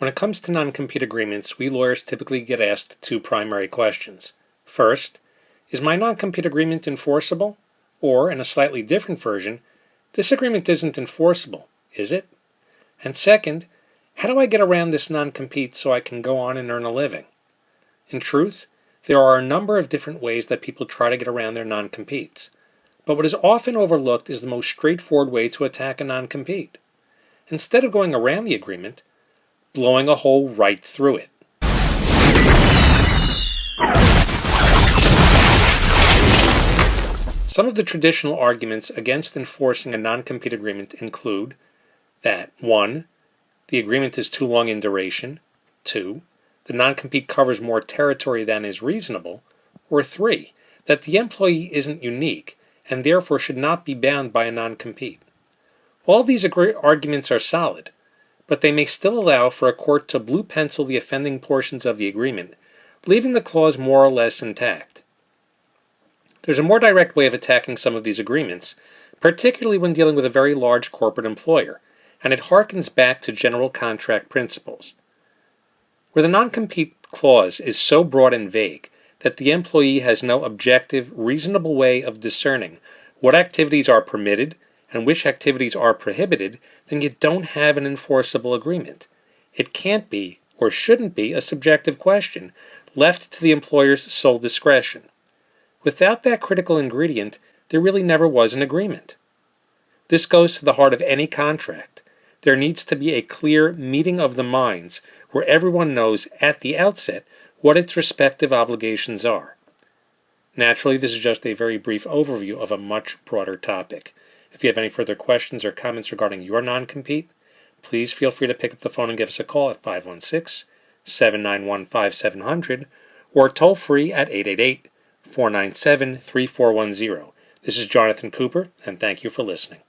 When it comes to non-compete agreements, we lawyers typically get asked two primary questions. First, is my non-compete agreement enforceable? Or, in a slightly different version, this agreement isn't enforceable, is it? And second, how do I get around this non-compete so I can go on and earn a living? In truth, there are a number of different ways that people try to get around their non-competes. But what is often overlooked is the most straightforward way to attack a non-compete. Instead of going around the agreement, blowing a hole right through it. Some of the traditional arguments against enforcing a non-compete agreement include that 1. The agreement is too long in duration, 2. The non-compete covers more territory than is reasonable, or 3. That the employee isn't unique and therefore should not be bound by a non-compete. All these arguments are solid, but they may still allow for a court to blue pencil the offending portions of the agreement, leaving the clause more or less intact. There's a more direct way of attacking some of these agreements, particularly when dealing with a very large corporate employer, and it harkens back to general contract principles. Where the non-compete clause is so broad and vague that the employee has no objective, reasonable way of discerning what activities are permitted and which activities are prohibited, then you don't have an enforceable agreement. It can't be, or shouldn't be, a subjective question left to the employer's sole discretion. Without that critical ingredient, there really never was an agreement. This goes to the heart of any contract. There needs to be a clear meeting of the minds where everyone knows at the outset what its respective obligations are. Naturally, this is just a very brief overview of a much broader topic. If you have any further questions or comments regarding your non-compete, please feel free to pick up the phone and give us a call at 516-791-5700 or toll free at 888-497-3410. This is Jonathan Cooper, and thank you for listening.